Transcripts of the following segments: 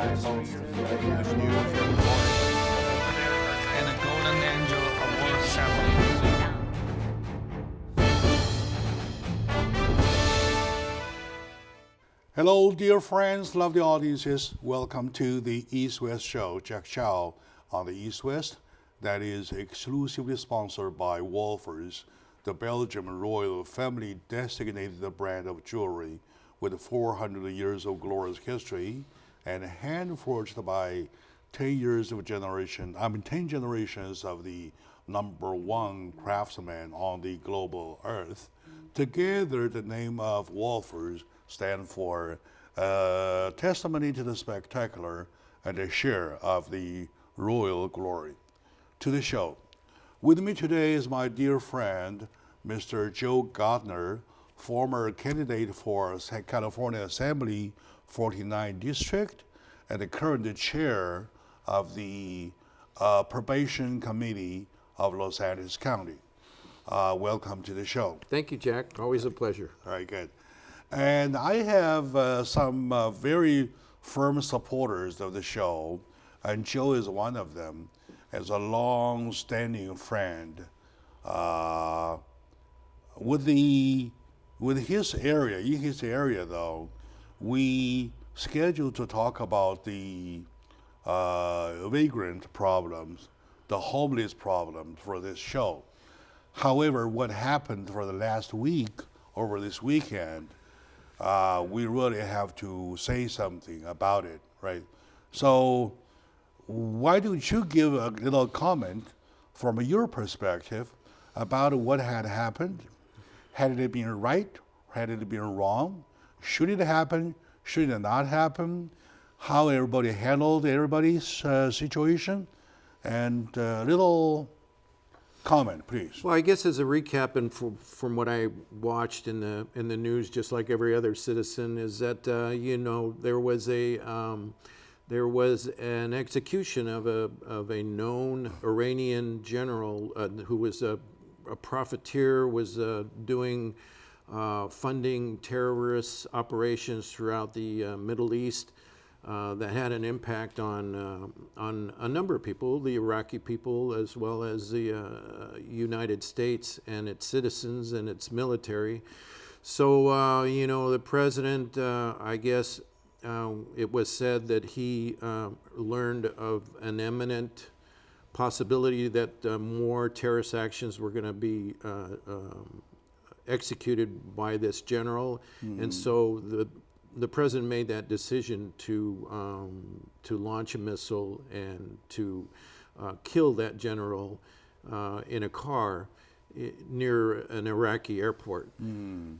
and a Golden Angel Award ceremony. Hello, dear friends, lovely audiences. Welcome to the East-West Show. Jack Chow on the East-West. That is exclusively sponsored by Wolfers, the Belgian royal family designated brand of jewelry with 400 years of glorious history and hand-forged by 10 generations of the #1 craftsman on the global earth. Together, the name of Wolfers stand for testimony to the spectacular and a share of the royal glory. To the show. With me today is my dear friend, Mr. Joe Gardner, former candidate for California Assembly 49 District and the current chair of the Probation Committee of Los Angeles County. Welcome to the show. Thank you, Jack. Always a pleasure. Very good. And I have some very firm supporters of the show, and Joe is one of them, as a long-standing friend. In his area though, we scheduled to talk about the vagrant problems, the homeless problems for this show. However, what happened for the last week, over this weekend, we really have to say something about it, right? So why don't you give a little comment from your perspective about what had happened? Had it been right? Had it been wrong? Should it happen? Should it not happen? How everybody handled everybody's situation? And a little comment, please. Well, I guess as a recap, and from what I watched in the news, just like every other citizen, is that there was an execution of a known Iranian general who was a profiteer, was doing funding terrorist operations throughout the Middle East. That had an impact on a number of people, the Iraqi people, as well as the United States and its citizens and its military. So, the president, I guess it was said that he learned of an imminent possibility that more terrorist actions were going to be executed by this general. And so the president made that decision to launch a missile and to kill that general in a car near an Iraqi airport.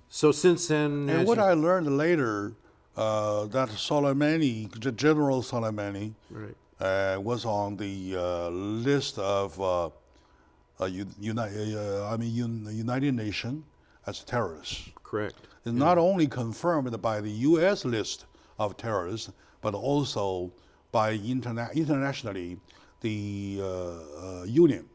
So since then, and what I learned later, that Soleimani, the General Soleimani, right, was on the list of United Nations as terrorists. correct. It's not only confirmed by the U.S. list of terrorists, but also by internationally, the Union,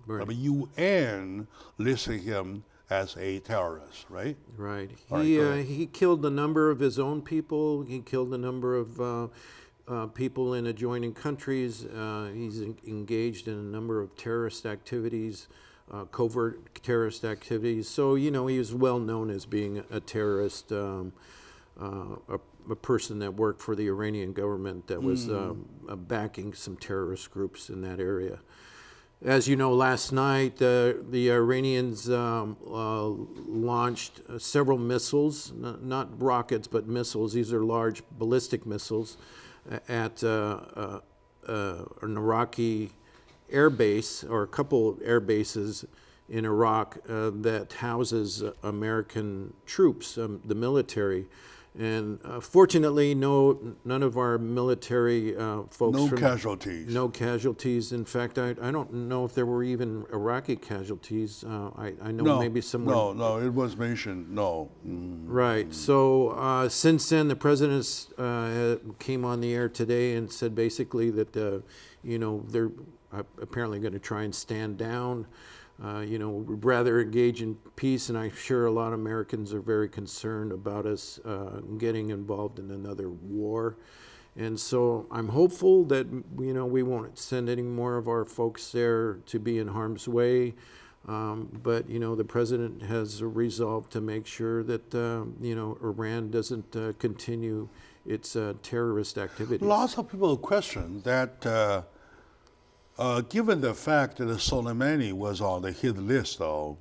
Right. the UN listed him as a terrorist, right? Right. Right, He killed a number of his own people. He killed a number of people in adjoining countries. He's engaged in a number of terrorist activities. Covert terrorist activities. So, he was well known as being a terrorist, a person that worked for the Iranian government that was backing some terrorist groups in that area. As you know, last night, the Iranians launched several missiles, not rockets, but missiles. These are large ballistic missiles at an Iraqi air base, or a couple air bases in Iraq that houses American troops, the military. And fortunately, none of our military folks. No casualties. No casualties. In fact, I don't know if there were even Iraqi casualties. I know maybe somewhere. No, it was mentioned, no. Right. So since then, the president came on the air today and said basically that, they're apparently going to try and stand down. We'd rather engage in peace, and I'm sure a lot of Americans are very concerned about us getting involved in another war. And so I'm hopeful that, we won't send any more of our folks there to be in harm's way. But, the president has a resolve to make sure that, Iran doesn't continue its terrorist activities. Lots of people question that given the fact that Soleimani was on the hit list, though,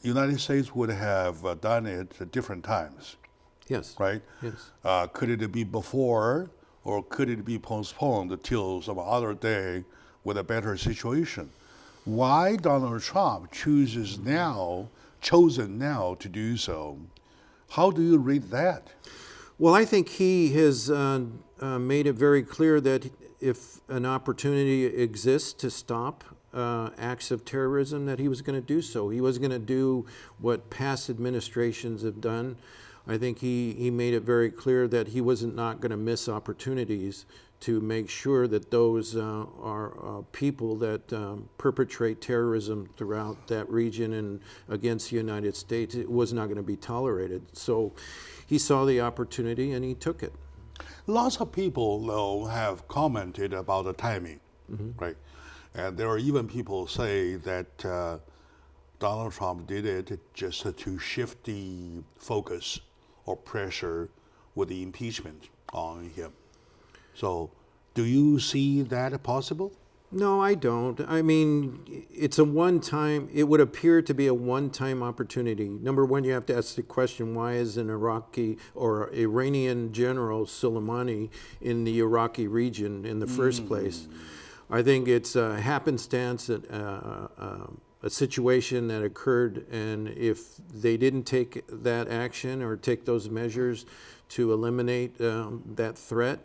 United States would have done it at different times. Yes. Right? Yes. Could it be before, or could it be postponed until some other day with a better situation? Why Donald Trump chosen now to do so? How do you read that? Well, I think he has made it very clear that if an opportunity exists to stop acts of terrorism, that he was going to do so. He was going to do what past administrations have done. I think he made it very clear that he wasn't not going to miss opportunities to make sure that those are people that perpetrate terrorism throughout that region and against the United States. It was not going to be tolerated. So he saw the opportunity and he took it. Lots of people, though, have commented about the timing, right? And there are even people say that Donald Trump did it just to shift the focus or pressure with the impeachment on him. So, do you see that possible? No, I don't. I mean, it would appear to be a one-time opportunity. Number one, you have to ask the question, why is an Iraqi or Iranian general, Soleimani, in the Iraqi region in the first place? I think it's a happenstance, a situation that occurred, and if they didn't take that action or take those measures to eliminate that threat,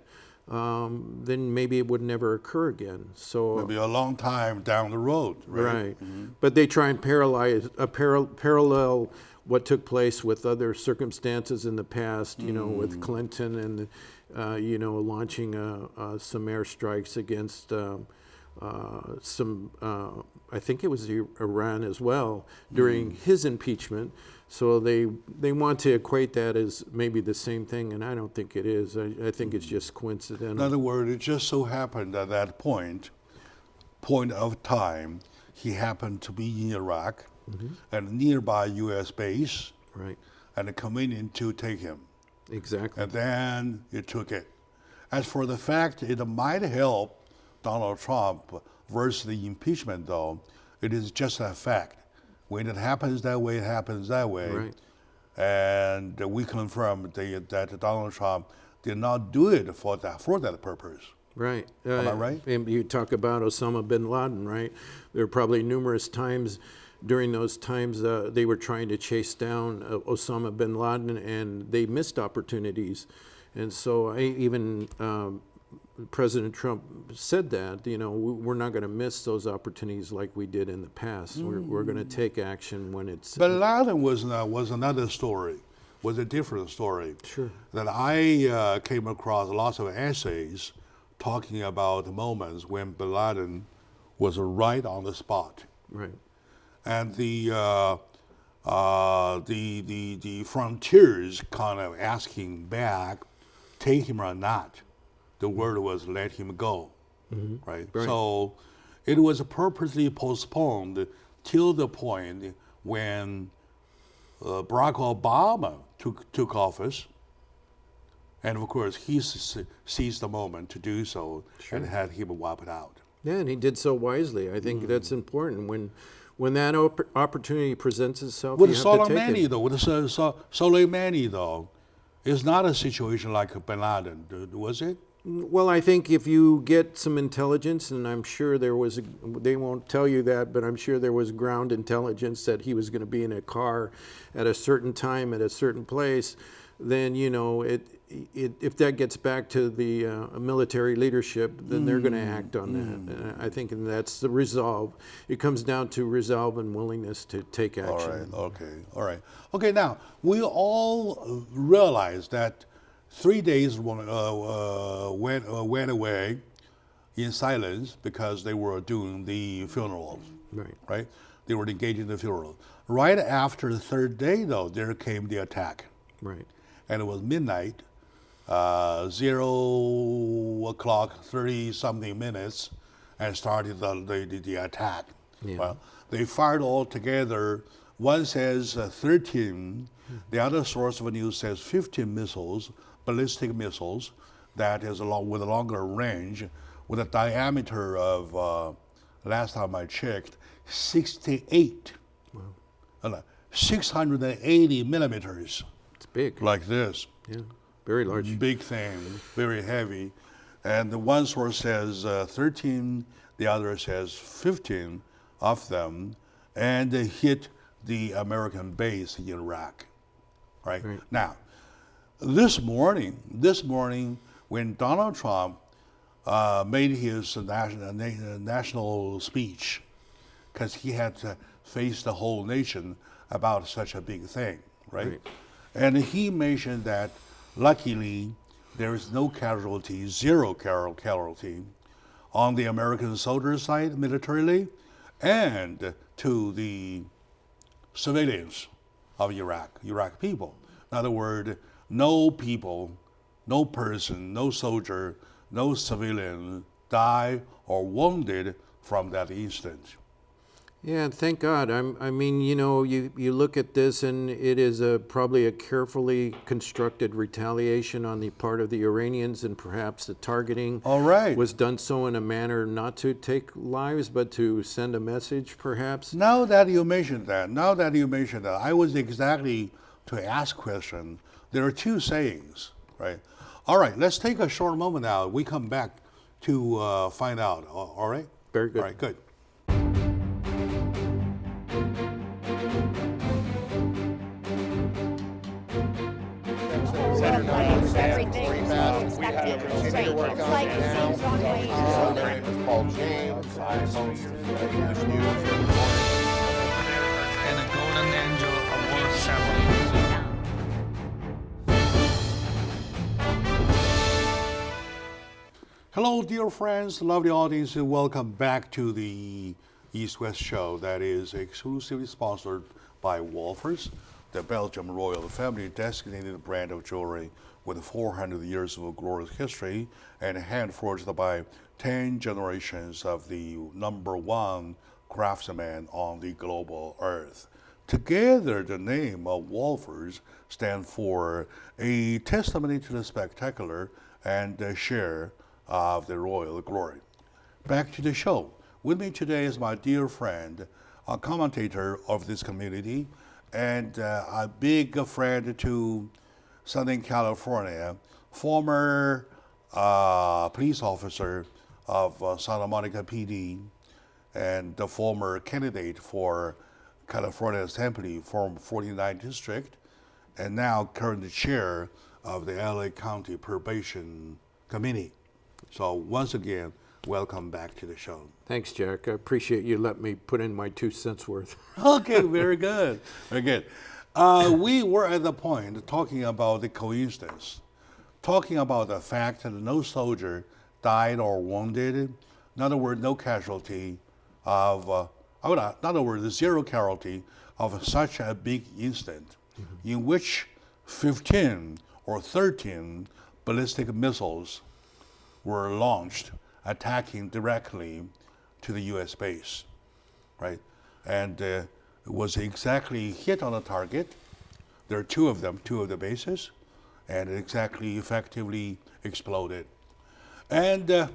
then maybe it would never occur again. So maybe a long time down the road, right? Right. But they try and parallel what took place with other circumstances in the past, with Clinton and, launching some airstrikes against I think it was Iran as well during his impeachment. So they want to equate that as maybe the same thing, and I don't think it is. I think it's just coincidental. In other words, it just so happened at that point of time, he happened to be in Iraq at a nearby U.S. base, right? And convenient to take him. Exactly. And then it took it. As for the fact it might help Donald Trump versus the impeachment, though, it is just a fact. When it happens that way, it happens that way. Right. And we confirm that Donald Trump did not do it for that purpose. Right. Am I right? And you talk about Osama bin Laden, right? There are probably numerous times during those times they were trying to chase down Osama bin Laden, and they missed opportunities. And so President Trump said that, we're not going to miss those opportunities like we did in the past. We're going to take action when it's... Bin Laden was another story, was a different story. Sure. That I came across lots of essays talking about moments when Bin Laden was right on the spot. Right. And the frontiers kind of asking back, take him or not. The word was let him go, right? So it was purposely postponed till the point when Barack Obama took office, and of course he seized the moment to do so and had him wiped out. Yeah, and he did so wisely. I think that's important. When that opportunity presents itself, With you have to take it. Soleimani, though, is not a situation like Bin Laden, was it? Well, I think if you get some intelligence, and I'm sure they won't tell you that, but I'm sure there was ground intelligence that he was going to be in a car at a certain time at a certain place, then, if that gets back to the military leadership, then they're going to act on that. And I think that's the resolve. It comes down to resolve and willingness to take action. All right. Okay, now, we all realize that 3 days went away in silence because they were doing the funeral. Right? They were engaged in the funeral. Right after the third day, though, there came the attack. Right. And it was midnight 0:30 and started the attack. Yeah. Well, they fired all together. One says 13. The other source of news says 15 missiles, ballistic missiles, that is with a longer range, with a diameter of, last time I checked, 68. Wow. 680 millimeters. It's big. Like this. Yeah, very large. Big thing, very heavy. And the one source says 13, the other says 15 of them, and they hit the American base in Iraq. Right? Now, this morning, when Donald Trump made his national speech, because he had to face the whole nation about such a big thing, right? And he mentioned that luckily there is no casualty, zero casualty on the American soldier side militarily, and to the civilians of Iraq people. In other words, no people, no person, no soldier, no civilian die or wounded from that incident. Yeah, thank God. I mean, you know, you look at this and it is probably a carefully constructed retaliation on the part of the Iranians, and perhaps the targeting was done so in a manner not to take lives, but to send a message, perhaps. Now that you mentioned that, I was exactly to ask question. There are two sayings, right? All right, let's take a short moment now. We come back to find out, all right? Very good. All right, good. Everything is expected and straight. It's like the same runway. Paul James, and a Golden Angel Award ceremony. Hello, dear friends, lovely audience, and welcome back to the East-West show that is exclusively sponsored by Wolfers, the Belgian royal family designated brand of jewelry with 400 years of glorious history and hand-forged by 10 generations of the #1 craftsman on the global earth. Together, the name of Wolfers stands for a testimony to the spectacular and a share of the royal glory. Back to the show. With me today is my dear friend, a commentator of this community, and a big friend to Southern California, former police officer of Santa Monica PD, and the former candidate for California Assembly from 49th District, and now current chair of the LA County Probation Committee. So once again, welcome back to the show. Thanks, Jack. I appreciate you letting me put in my 2 cents worth. Okay, very good. Very good. We were at the point talking about the coincidence, talking about the fact that no soldier died or wounded. In other words, no casualty of, in other words, zero casualty of such a big incident in which 15 or 13 ballistic missiles were launched, attacking directly to the U.S. base, right? And it was exactly hit on the target. There are two of them, two of the bases, and it exactly effectively exploded. And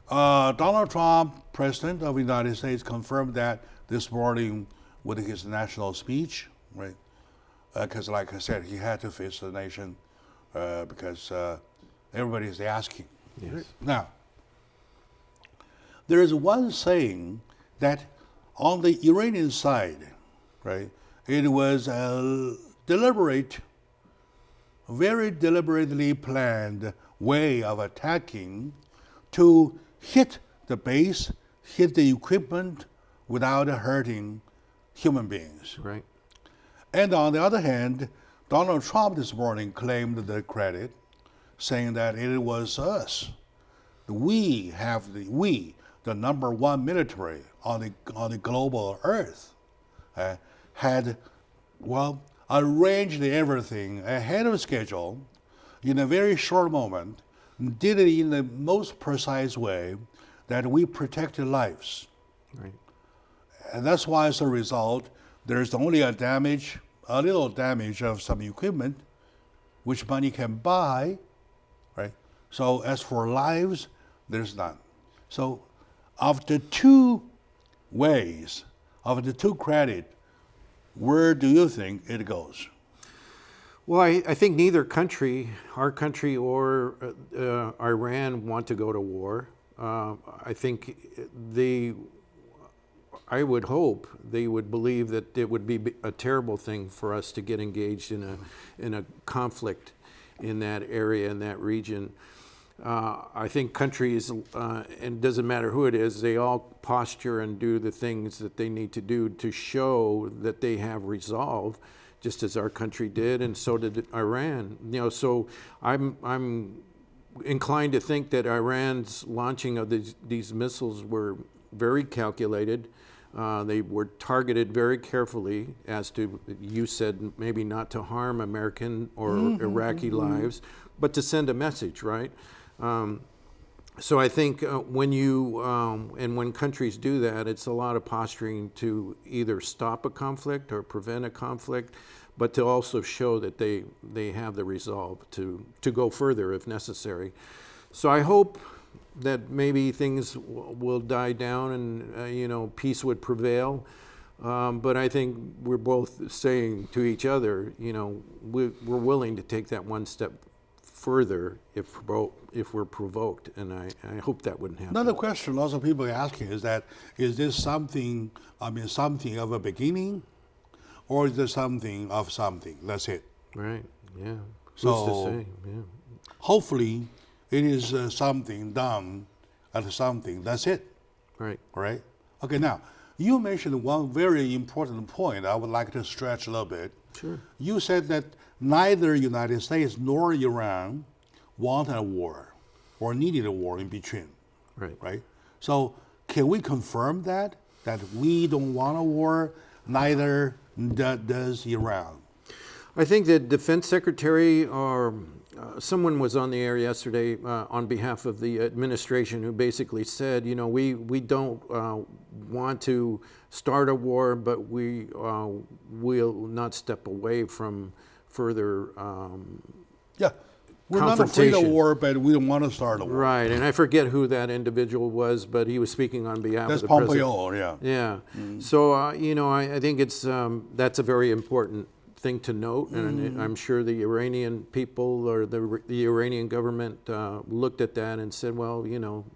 Donald Trump, President of the United States, confirmed that this morning with his national speech, right? Because like I said, he had to face the nation because everybody is asking. Yes. Now, there is one saying that on the Iranian side, right, it was a deliberate, very deliberately planned way of attacking to hit the base, hit the equipment without hurting human beings. Right. And on the other hand, Donald Trump this morning claimed the credit, saying that it was us. We have the #1 military on the global earth, had, well, arranged everything ahead of schedule in a very short moment, did it in the most precise way that we protected lives. Right. And that's why, as a result, there's only a little damage of some equipment, which money can buy, right? So as for lives, there's none. So of the two ways, of the two credit, where do you think it goes? Well, I think neither country, our country or Iran, want to go to war. I think I would hope they would believe that it would be a terrible thing for us to get engaged in a conflict in that area, in that region. I think countries, and it doesn't matter who it is, they all posture and do the things that they need to do to show that they have resolve, just as our country did, and so did Iran. So I'm inclined to think that Iran's launching of these missiles were very calculated. They were targeted very carefully as to, you said, maybe not to harm American or Iraqi lives, but to send a message, right? So I think when when countries do that, it's a lot of posturing to either stop a conflict or prevent a conflict, but to also show that they have the resolve to go further if necessary. So I hope that maybe things will die down and peace would prevail. But I think we're both saying to each other, we're willing to take that one step further if we're provoked, and I hope that wouldn't happen. Another question lots of people are asking is this something of a beginning, or is this something of something? That's it. Right, yeah. So, who's to say? Yeah. Hopefully it is something done at something. That's it. Right. Right? Okay, now, you mentioned one very important point I would like to stretch a little bit. Sure. You said that neither United States nor Iran want a war or needed a war in between. Right. Right? So can we confirm that we don't want a war, neither does Iran? I think the defense secretary or someone was on the air yesterday on behalf of the administration who basically said, we don't want to start a war, but we will not step away from further we're not afraid of war, but we don't want to start a war. Right, and I forget who that individual was, but he was speaking on behalf of the Pompeo, president. Yeah. So, I think it's that's a very important thing to note, and I'm sure the Iranian people or the Iranian government looked at that and said, well,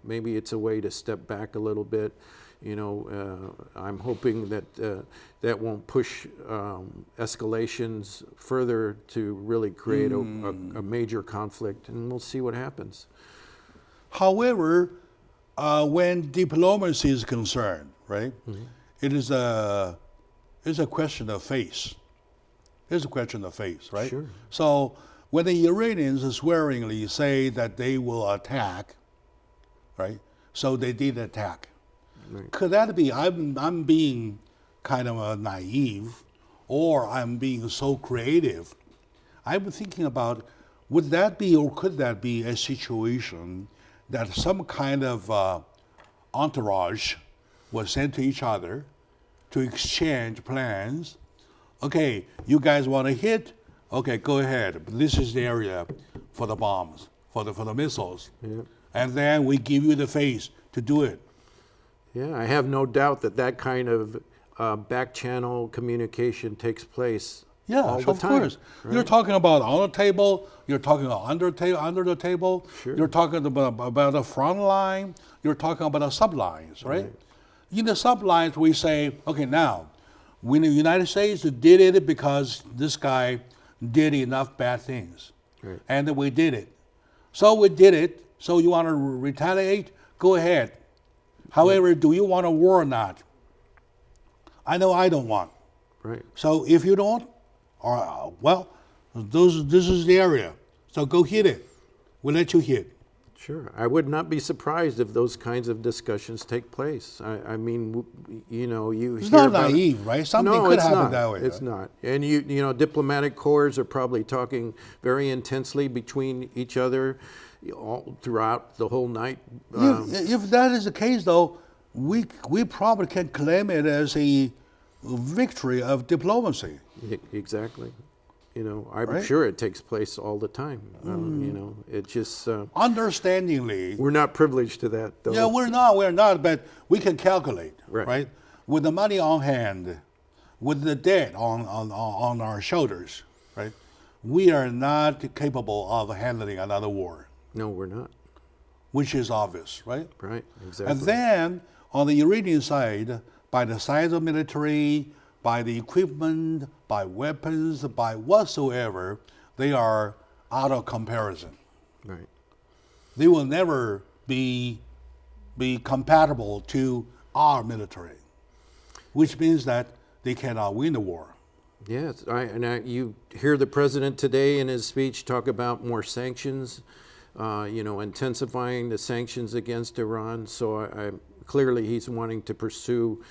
maybe it's a way to step back a little bit. I'm hoping that that won't push escalations further to really create a major conflict, and we'll see what happens. However, when diplomacy is concerned, right, it is a question of faith. It's a question of faith, right? Sure. So when the Iranians swearingly say that they will attack, right? So they did attack. Right. Could that be I'm being kind of naive, or I'm being so creative? I'm thinking about, would that be or could that be a situation that some kind of entourage was sent to each other to exchange plans? Okay, you guys want to hit? Okay, go ahead. But this is the area for the bombs, for the missiles. Yeah. And then we give you the face to do it. Yeah, I have no doubt that kind of back-channel communication takes place all the time. Of course. Right? You're talking about on the table, you're talking about under the table, sure. You're talking about the front line, you're talking about the sublines, right? In the sublines, we say, okay, now, when the United States did it because this guy did enough bad things, right. And we did it. So we did it, so you want to retaliate? Go ahead. However, do you want a war or not? I know I don't want. Right. So if you don't, this is the area. So go hit it. We'll let you hit. Sure. I would not be surprised if those kinds of discussions take place. I mean, you know, you It's hear not about naive, right? Something no, could it's happen not. that way. It's right? not. And you know, diplomatic corps are probably talking very intensely between each other all throughout the whole night. If that is the case, though, we probably can claim it as a victory of diplomacy. Exactly. You know, I'm Right? sure it takes place all the time. You know, it just Understandingly, we're not privileged to that, though. yeah, we're not, but we can calculate, Right. right? With the money on hand, with the debt on our shoulders, right? We are not capable of handling another war, No, we're not. which is obvious, right? Right. Exactly. And then on the Iranian side, by the size of military, by the equipment, by weapons, by whatsoever, they are out of comparison. Right. They will never be compatible to our military, which means that they cannot win the war. Yes, you hear the president today in his speech talk about more sanctions, you know, intensifying the sanctions against Iran. So clearly he's wanting to pursue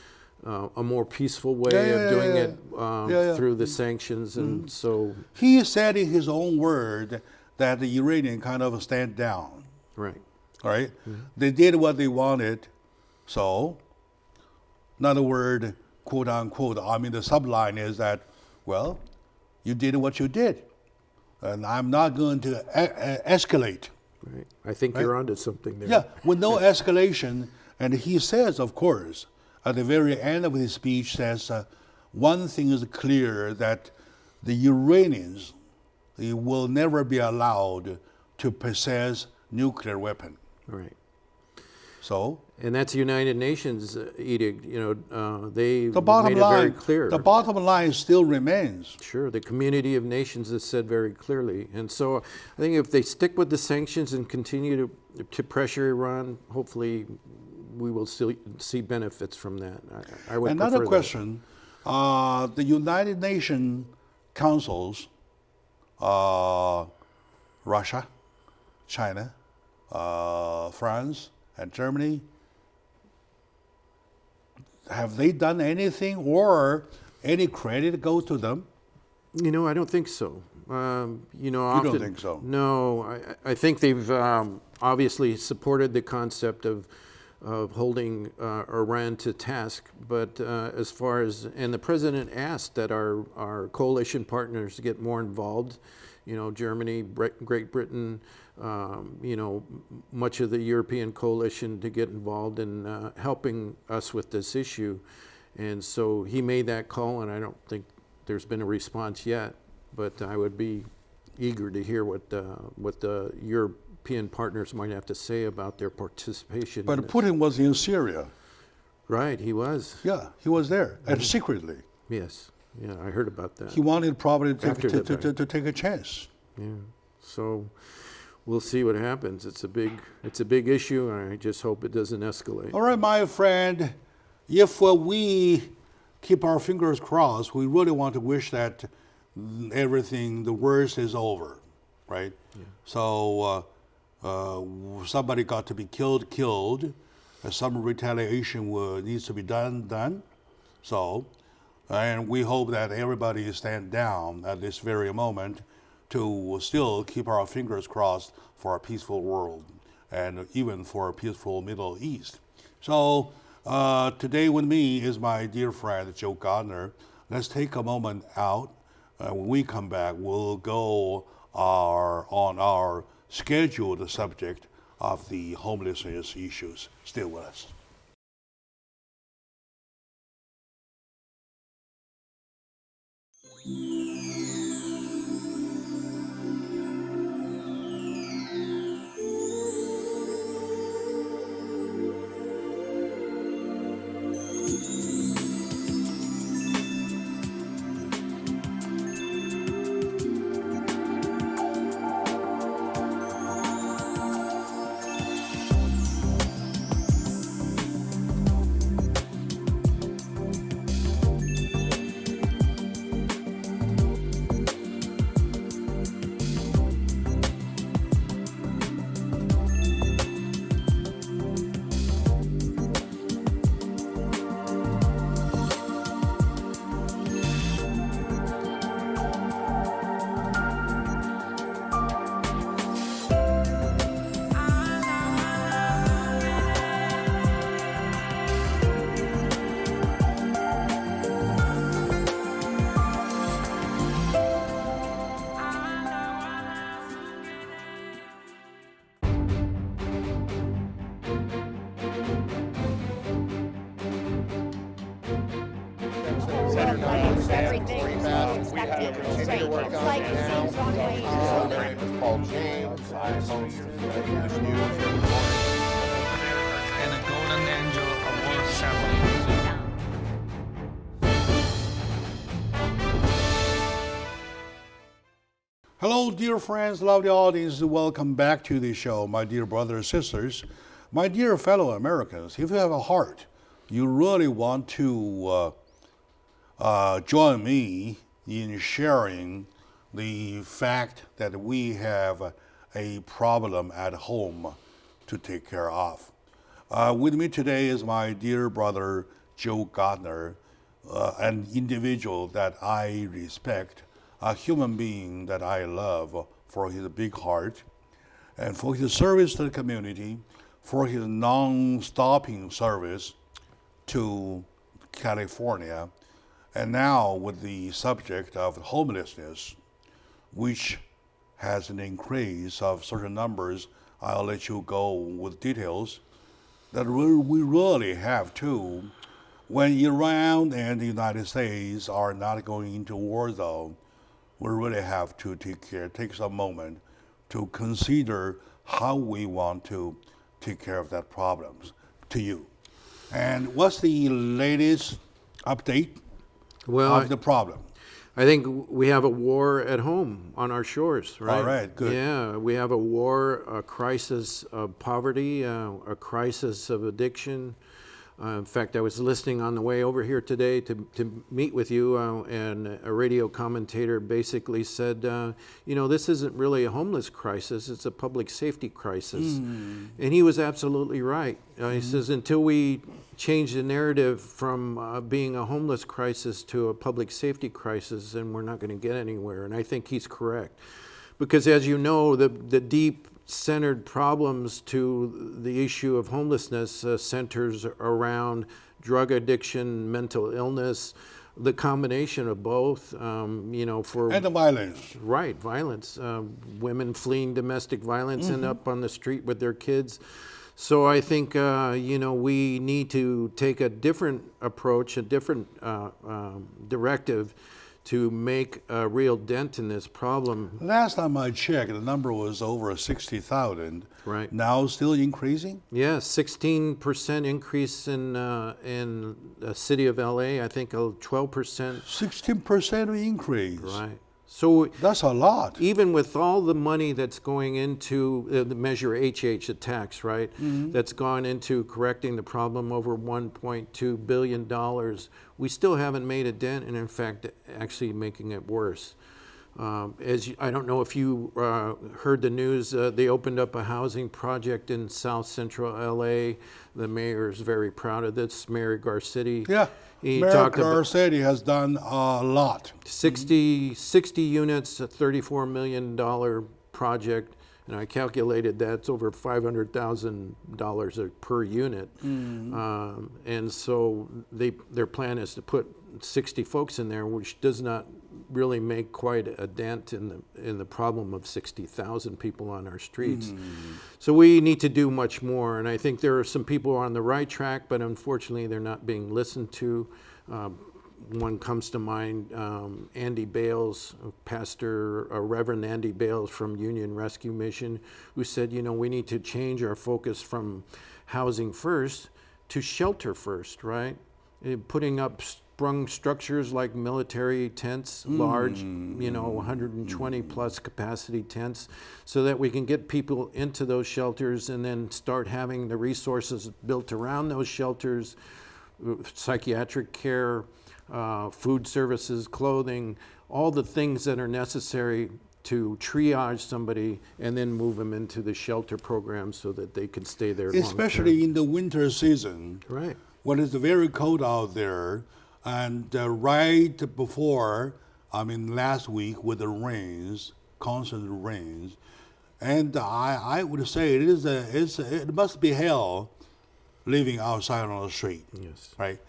a more peaceful way of doing it through the sanctions. And so, He said in his own word that the Iranian kind of stand down. right, All right? They did what they wanted. So, in other words, quote unquote, I mean, the subline is that, well, you did what you did. And I'm not going to escalate. right. I think you're onto something there. Yeah, with no escalation. And he says, of course, at the very end of his speech, says one thing is clear, that the Iranians, they will never be allowed to possess nuclear weapon. Right. So And that's United Nations edict. You know, they the bottom made it very line, clear. the bottom line still remains. Sure, the community of nations has said very clearly. And so I think if they stick with the sanctions and continue to pressure Iran, hopefully we will still see benefits from that. I would Another prefer question: the United Nations councils, Russia, China, France, and Germany, have they done anything, or any credit goes to them? that. You know, I don't think so. You know, You don't often, think so? No, I think they've obviously supported the concept of holding Iran to task, but as far as, and the president asked that our coalition partners get more involved, you know, Germany, Great Britain, you know, much of the European coalition to get involved in helping us with this issue. And so he made that call, and I don't think there's been a response yet, but I would be eager to hear what the European partners might have to say about their participation. But in this. Putin was in Syria. Right, he was. Yeah, he was there, and secretly. Yes, yeah, I heard about that. He wanted probably After the fact. to take a chance. Yeah, so we'll see what happens. It's a big issue, and I just hope it doesn't escalate. All right, my friend, if we keep our fingers crossed, we really want to wish that everything, the worst is over, right? Yeah. So somebody got to be killed. Some retaliation needs to be done. So, and we hope that everybody stand down at this very moment to still keep our fingers crossed for a peaceful world and even for a peaceful Middle East. So today with me is my dear friend, Joe Gardner. Let's take a moment out. When we come back, we'll go on our scheduled subject of the homelessness issues. Still with us. runways, everything is We expected have to be continued straight. to work It's on like it it now. seems runways. My name is Paul James. I host English News every morning. And a Golden Angel Award ceremony. Hello, dear friends, lovely audience. Welcome back to the show, my dear brothers and sisters. My dear fellow Americans, if you have a heart, you really want to join me in sharing the fact that we have a problem at home to take care of. With me today is my dear brother, Joe Gardner, an individual that I respect, a human being that I love for his big heart and for his service to the community, for his non-stopping service to California, and now with the subject of homelessness, which has an increase of certain numbers. I'll let you go with details that we really have to. When Iran and the United States are not going into war zone, we really have to take some moment to consider how we want to take care of that problems to you. And what's the latest update of the problem? I think we have a war at home on our shores, right? All right, good. Yeah, we have a war, a crisis of poverty, a crisis of addiction. In fact, I was listening on the way over here today to meet with you, and a radio commentator basically said, this isn't really a homeless crisis, it's a public safety crisis. And he was absolutely right. He says, until we change the narrative from being a homeless crisis to a public safety crisis, then we're not going to get anywhere. And I think he's correct. Because as you know, the deep centered problems to the issue of homelessness centers around drug addiction, mental illness, the combination of both, and the violence. Right, violence. Women fleeing domestic violence end up on the street with their kids. So I think, we need to take a different approach, a different directive to make a real dent in this problem. Last time I checked, the number was over 60,000. Right. Now still increasing? Yeah, 16% increase in the city of LA. I think a 12%. 16% increase. Right. So that's a lot. Even with all the money that's going into the Measure HH, the tax, right, that's gone into correcting the problem, over $1.2 billion, we still haven't made a dent, and in fact, actually making it worse. I don't know if you heard the news, they opened up a housing project in South Central LA. The mayor is very proud of this, Mayor Garcetti. Yeah. Mayor Garcetti has done a lot. 60 units, a $34 million project, and I calculated that's over $500,000 per unit. And so their plan is to put 60 folks in there, which does not really make quite a dent in the problem of 60,000 people on our streets. So we need to do much more, and I think there are some people on the right track, but unfortunately they're not being listened to. One comes to mind, Andy Bales, Reverend Andy Bales from Union Rescue Mission, who said, we need to change our focus from housing first to shelter first, right? Putting up sprung structures like military tents, large, 120 plus capacity tents, so that we can get people into those shelters and then start having the resources built around those shelters, psychiatric care, food services, clothing, all the things that are necessary to triage somebody and then move them into the shelter program so that they can stay there long-term. Especially in the winter season. Right. When it's very cold out there, and right before, last week with the rains, constant rains, and I would say it must be hell living outside on the street. Yes. Right?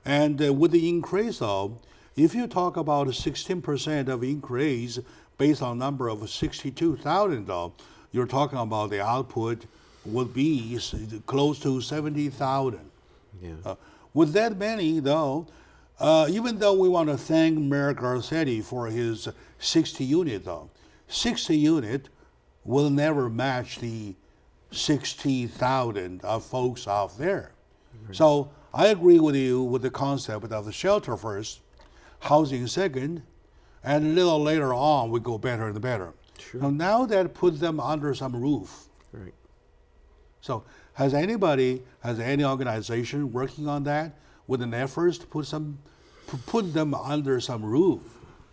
And with the increase of, if you talk about 16% of increase based on number of 62,000, you're talking about the output would be close to 70,000. Yeah. With that many, though, Even though we want to thank Mayor Garcetti for his 60 unit, though, 60 unit will never match the 60,000 of folks out there. So I agree with you with the concept of the shelter first, housing second, and a little later on we go better and better. Sure. So now that put them under some roof. Right. So has any organization working on that with an effort to put them under some roof?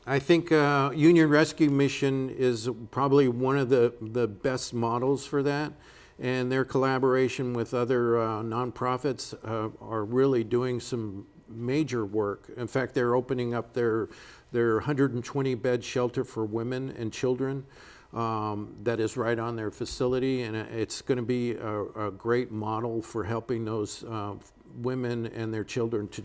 I think Union Rescue Mission is probably one of the best models for that, and their collaboration with other nonprofits are really doing some major work. In fact, they're opening up their 120-bed shelter for women and children that is right on their facility, and it's going to be a great model for helping those women and their children to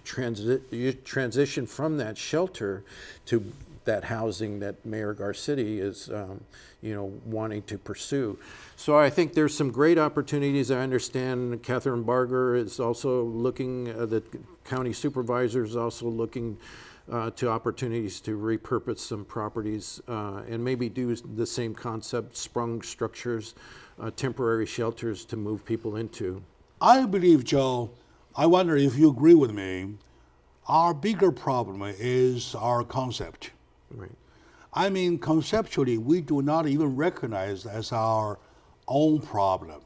transition from that shelter to that housing that Mayor Garcetti is, wanting to pursue. So I think there's some great opportunities. I understand Catherine Barger is also looking, the county supervisor is also looking to opportunities to repurpose some properties and maybe do the same concept, sprung structures, temporary shelters to move people into. I believe, Joe, I wonder if you agree with me, our bigger problem is our concept. Right. I mean, conceptually, we do not even recognize as our own problem.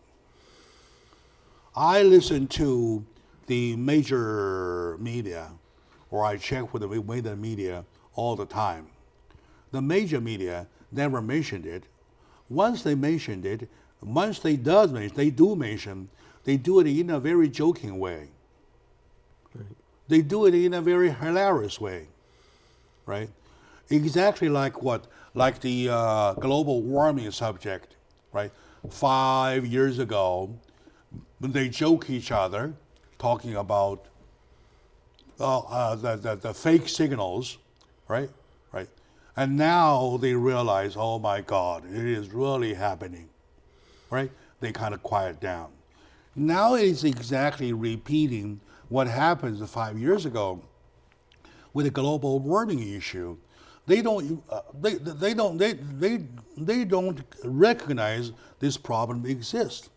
I listen to the major media, or I check with the major media all the time. The major media never mentioned it. Once they mentioned it, once they do mention, they do it in a very joking way. Right. They do it in a very hilarious way, right? Exactly like what? Like the global warming subject, right? 5 years ago, when they joke each other, talking about the fake signals, right? Right. And now they realize, oh my God, it is really happening, right? They kind of quiet down. Now it's exactly repeating what happened 5 years ago with the global warming issue. They don't recognize this problem exists.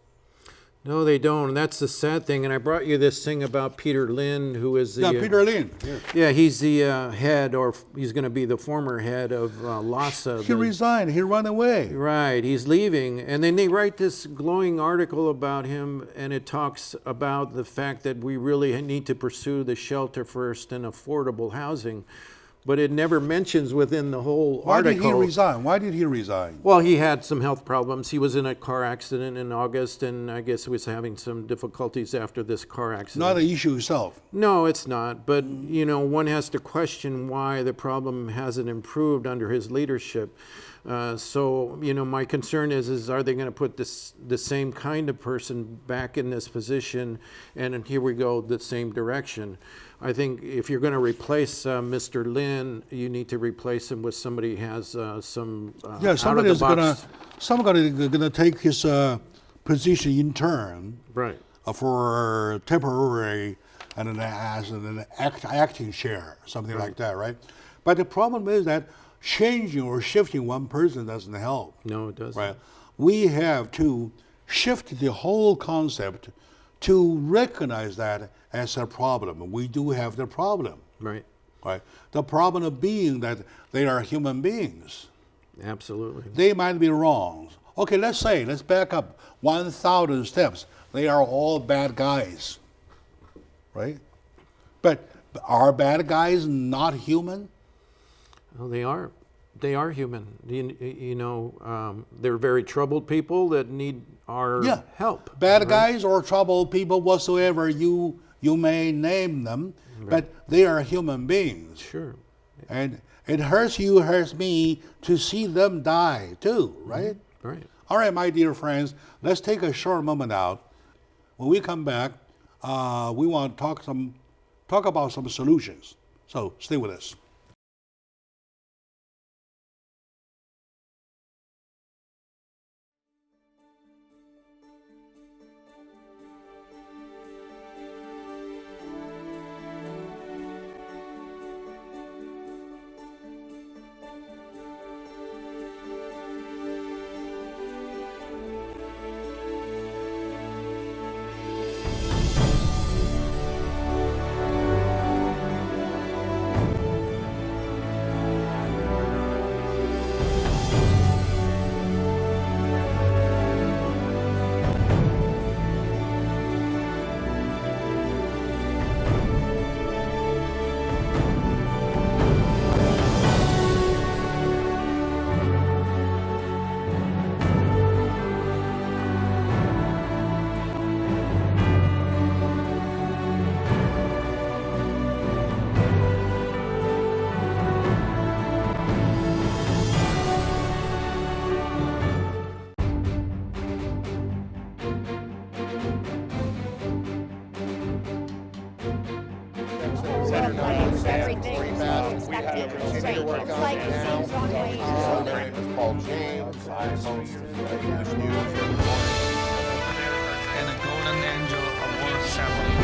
No, they don't, and that's the sad thing. And I brought you this thing about Peter Lynn, who is the Peter Lynn. Yeah, he's the head, or he's going to be the former head of LASA. He resigned. He ran away. Right, he's leaving. And then they write this glowing article about him, and it talks about the fact that we really need to pursue the shelter first and affordable housing. But it never mentions within the whole article. Why did he resign? Why did he resign? Well, he had some health problems. He was in a car accident in August, and I guess was having some difficulties after this car accident. Not the issue itself. No, it's not. But, one has to question why the problem hasn't improved under his leadership. So, my concern is are they going to put the same kind of person back in this position, and here we go the same direction. I think if you're going to replace Mr. Lin, you need to replace him with somebody who has some somebody's gonna take his position in turn, right, for temporary and as an acting chair, something like that, right? But the problem is that changing or shifting one person doesn't help. No, it doesn't. Right? We have to shift the whole concept to recognize that as a problem. We do have the problem. Right. Right. The problem of being that they are human beings. Absolutely. They might be wrong. Okay, let's back up 1,000 steps. They are all bad guys. Right? But are bad guys not human? Well, they are. They are human. They're very troubled people that need our help. Bad guys or troubled people whatsoever you may name them, but they are human beings. Sure. And it hurts you, hurts me to see them die too, right? Right. All right, my dear friends, let's take a short moment out. When we come back, we want to talk about some solutions. So stay with us. of life, everything We is have being respected and continued to restrained. work It's on like it the now. same John Wayne So their show. name is called James. I host English news every morning. And a golden angel award ceremony.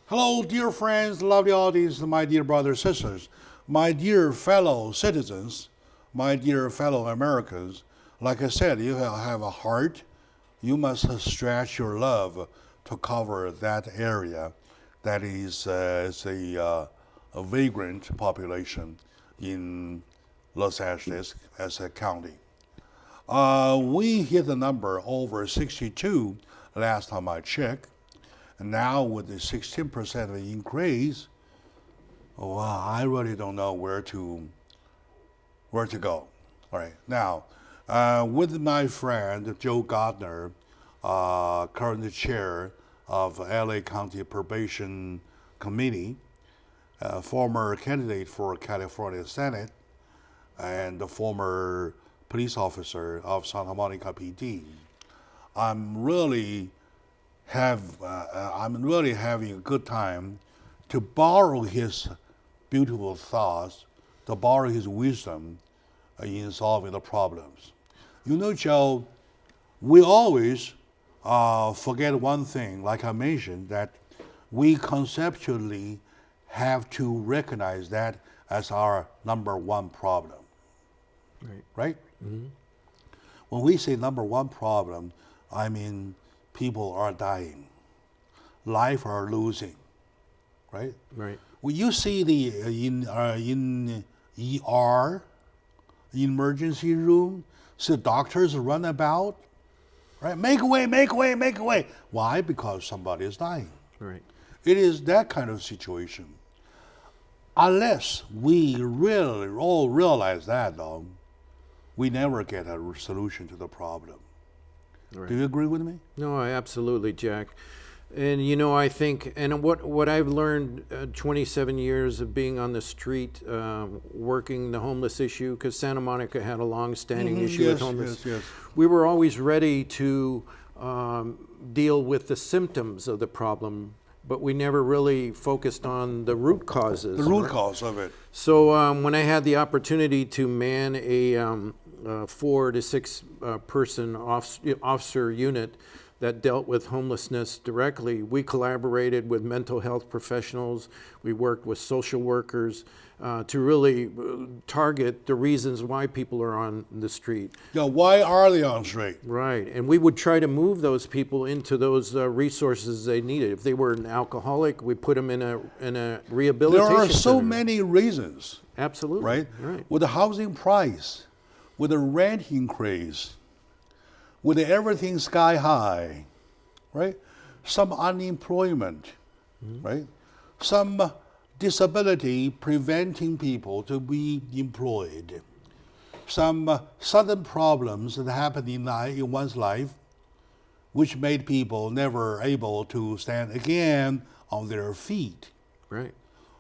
Hello, dear friends, lovely audience, my dear brothers and sisters, my dear fellow citizens, my dear fellow Americans. Like I said, you have a heart. You must stretch your love to cover that area that is a vagrant population in Los Angeles as a county. We hit the number over 62 last time I checked. And now with the 16% increase, well, I really don't know where to go. All right, now with my friend Joe Gardner, current chair of LA County Probation Committee, former candidate for California Senate, and the former police officer of Santa Monica PD, I'm really having a good time to borrow his beautiful thoughts, to borrow his wisdom in solving the problems. You know, Joe, we always forget one thing, like I mentioned, that we conceptually have to recognize that as our number one problem. Right? Mm-hmm. When we say number one problem, I mean people are dying, life are losing, right? Right. When you see in ER, emergency room, see doctors run about, right? Make way, make way, make way. Why? Because somebody is dying. Right. It is that kind of situation. Unless we really all realize that, though, we never get a solution to the problem. Right. Do you agree with me? No, absolutely, Jack. And you know, I think, and what I've learned 27 years of being on the street, working the homeless issue, because Santa Monica had a long-standing issue with homeless. Yes. We were always ready to deal with the symptoms of the problem, but we never really focused on the root causes. The root cause of it. So when I had the opportunity to man a 4 to 6 person officer unit that dealt with homelessness directly, we collaborated with mental health professionals. We worked with social workers to really target the reasons why people are on the street. Yeah, why are they on the street? Right, and we would try to move those people into those resources they needed. If they were an alcoholic, we put them in a rehabilitation There are so center. many reasons, Absolutely. right? Right. With the housing price, with the rent increase, with everything sky high, right? Some unemployment, right? Some disability preventing people to be employed. Some sudden problems that happen in one's life, which made people never able to stand again on their feet. Right.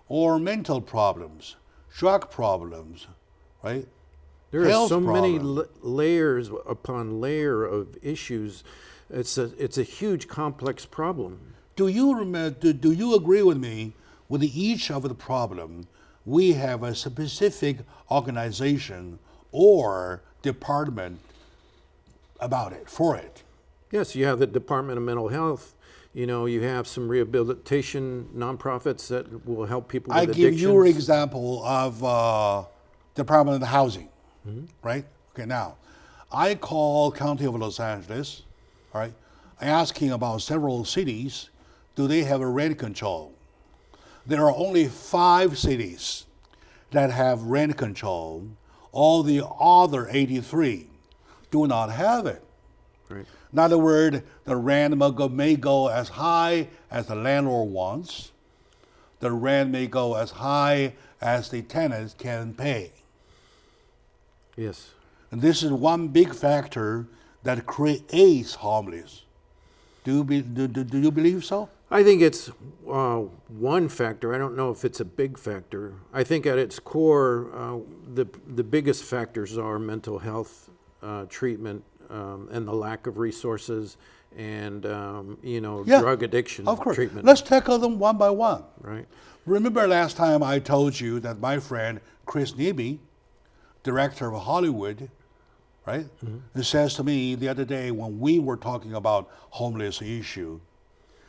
Or mental problems, drug problems, right? There are Health so many problems. layers upon layer of issues. It's a huge, complex problem. Do you agree with me? With each of the problem, we have a specific organization or department about it, for it. Yes, you have the Department of Mental Health. You know, you have some rehabilitation nonprofits that will help people with I addictions. give you an example of Department of Housing, right? Okay, now, I call County of Los Angeles, all right, asking about several cities, do they have a rent control? There are only 5 cities that have rent control. All the other 83 do not have it. Right. In other words, the rent may go as high as the landlord wants. The rent may go as high as the tenants can pay. Yes. And this is one big factor that creates homelessness. Do you believe so? I think it's one factor. I don't know if it's a big factor. I think at its core, the biggest factors are mental health treatment, and the lack of resources and Yeah, drug addiction of course. treatment. Let's tackle them one by one. Right. Remember last time I told you that my friend Chris Nebe, director of Hollywood, right, he says to me the other day when we were talking about homeless issue,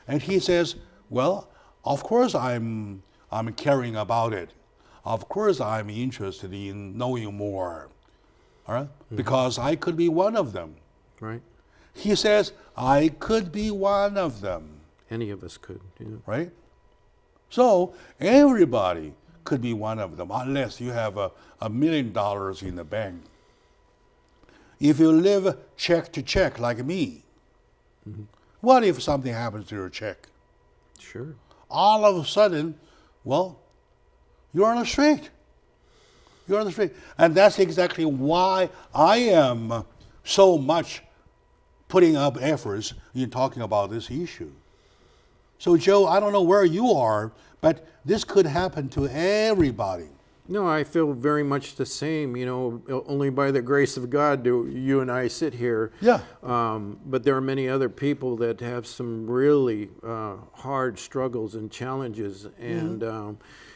and he says, well, of course I'm caring about it. Of course I'm interested in knowing more, all right, because I could be one of them. Right. He says, I could be one of them, Any of us could. Yeah. right? So everybody could be one of them unless you have $1 million in the bank. If you live check to check like me, what if something happens to your check? Sure. All of a sudden, well, you're on the street. You're on the street. And that's exactly why I am so much putting up efforts in talking about this issue. So, Joe, I don't know where you are, but this could happen to everybody. No, I feel very much the same. Only by the grace of God do you and I sit here. Yeah. But there are many other people that have some really hard struggles and challenges. And,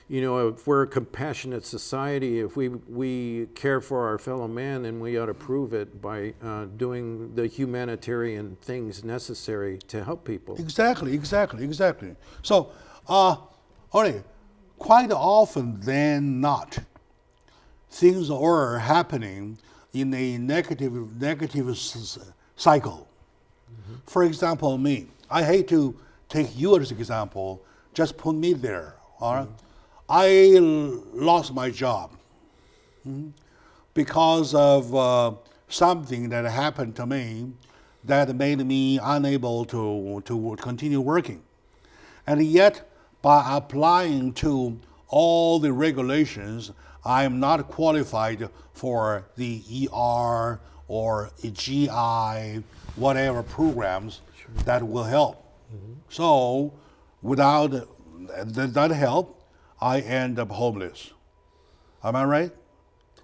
if we're a compassionate society, if we care for our fellow man, then we ought to prove it by doing the humanitarian things necessary to help people. Exactly. So, only quite often than not, things are happening in a negative cycle. For example, me. I hate to take you as an example. Just put me there. All right. I lost my job because of something that happened to me that made me unable to continue working. And yet, by applying to all the regulations, I am not qualified for the ER or GI, whatever programs that will help. So, without that help, I end up homeless. Am I right?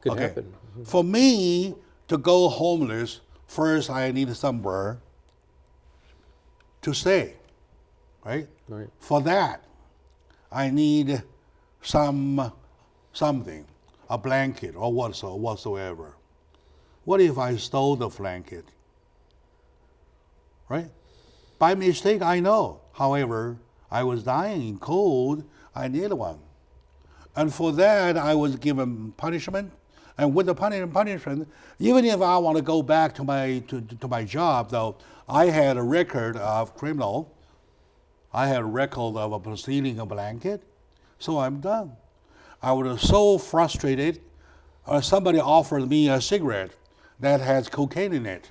Could happen. For me to go homeless, first I need somewhere to stay, right? Right. For that, I need something, a blanket or whatsoever. What if I stole the blanket? Right? By mistake, I know. However, I was dying in cold. I needed one. And for that, I was given punishment. And with the punishment, even if I want to go back to my job, though, I had a record of criminal. I had a record of stealing a blanket. So I'm done. I was so frustrated. Somebody offered me a cigarette that has cocaine in it.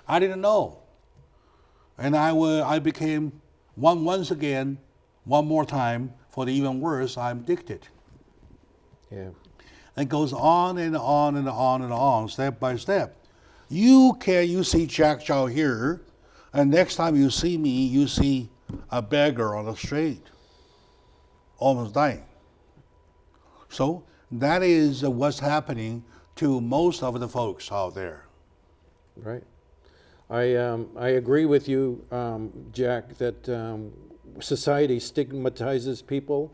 I didn't know. And I became, once again, one more time, for the even worse, I'm addicted. Yeah. It goes on and on and on and on, step by step. You see Jack Chow here, and next time you see me, you see a beggar on the street, almost dying. So that is what's happening to most of the folks out there. Right. I agree with you, Jack, that society stigmatizes people.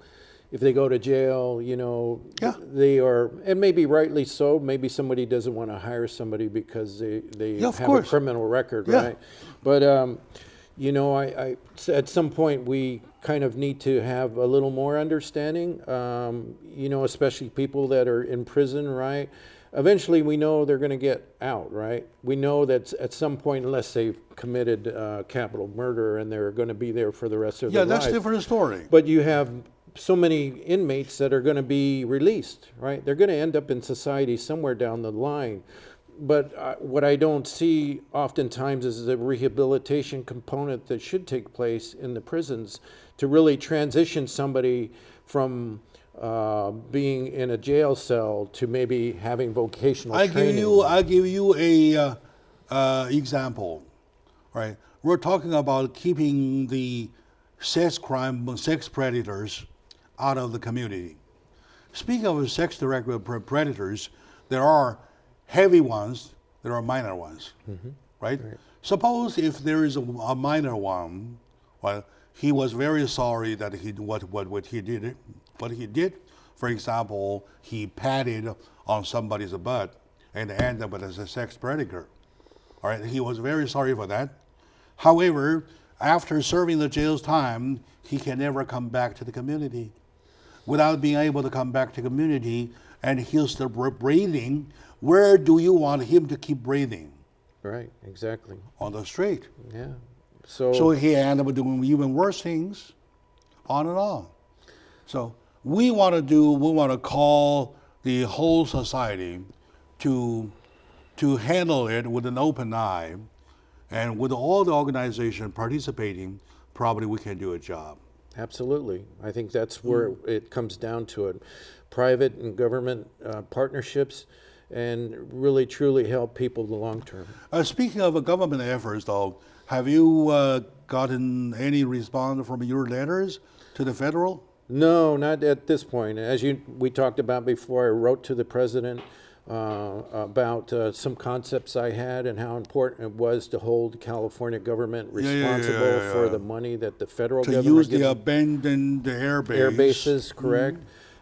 If they go to jail, Yeah. they are, and maybe rightly so, maybe somebody doesn't want to hire somebody because they of have course. a criminal record, Yeah. right? But, I at some point we kind of need to have a little more understanding, especially people that are in prison, right? Eventually we know they're going to get out, right? We know that at some point, unless they've committed capital murder and they're going to be there for the rest of their life. Yeah, that's a different story. But you have so many inmates that are going to be released, right? They're going to end up in society somewhere down the line. But what I don't see oftentimes is the rehabilitation component that should take place in the prisons to really transition somebody from being in a jail cell to maybe having vocational training. I give you a example, right? We're talking about keeping the sex predators out of the community. Speaking of sex predators, there are heavy ones there are minor ones, right? Suppose if there is a minor one, well, he was very sorry that what he did. What he did, for example, he patted on somebody's butt and ended up as a sex predator. All right, he was very sorry for that. However, after serving the jail's time, he can never come back to the community. Without being able to come back to the community and he's still breathing, where do you want him to keep breathing? Right, exactly. On the street. Yeah. So he ended up doing even worse things, on and on. So we want to call the whole society to handle it with an open eye, and with all the organization participating, probably we can do a job. Absolutely. I think that's where it comes down to it. Private and government partnerships, and really truly help people the long term. Speaking of government efforts, though, have you gotten any response from your letters to the federal? No, not at this point. As we talked about before, I wrote to the president about some concepts I had and how important it was to hold the California government responsible for the money that the federal government use gives the abandoned air bases, correct.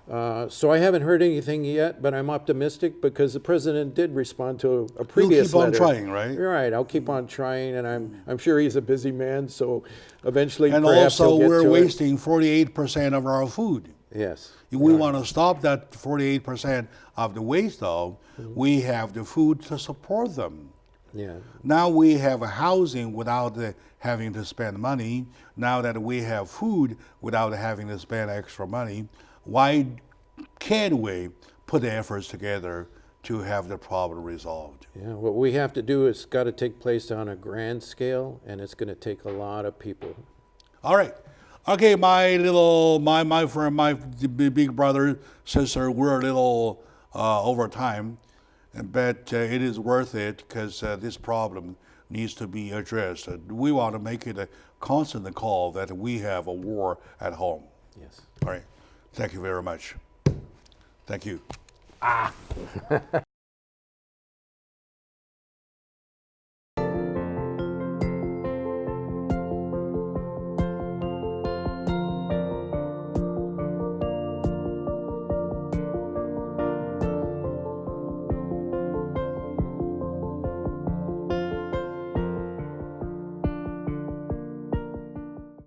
So I haven't heard anything yet, but I'm optimistic because the president did respond to a previous You'll keep letter. on trying, right? You're right. I'll keep on trying, and I'm sure he's a busy man, so eventually And perhaps also, he'll get we're to wasting 48% of our food. Yes. We want to stop that 48% of the waste, though. We have the food to support them. Yeah. Now we have housing without having to spend money. Now that we have food without having to spend extra money, why can't we put the efforts together to have the problem resolved? Yeah. What we have to do is got to take place on a grand scale, and it's going to take a lot of people. All right. Okay, my friend, my big brother, sister, we're a little over time, but it is worth it because this problem needs to be addressed. We want to make it a constant call that we have a war at home. Yes. All right. Thank you very much. Thank you.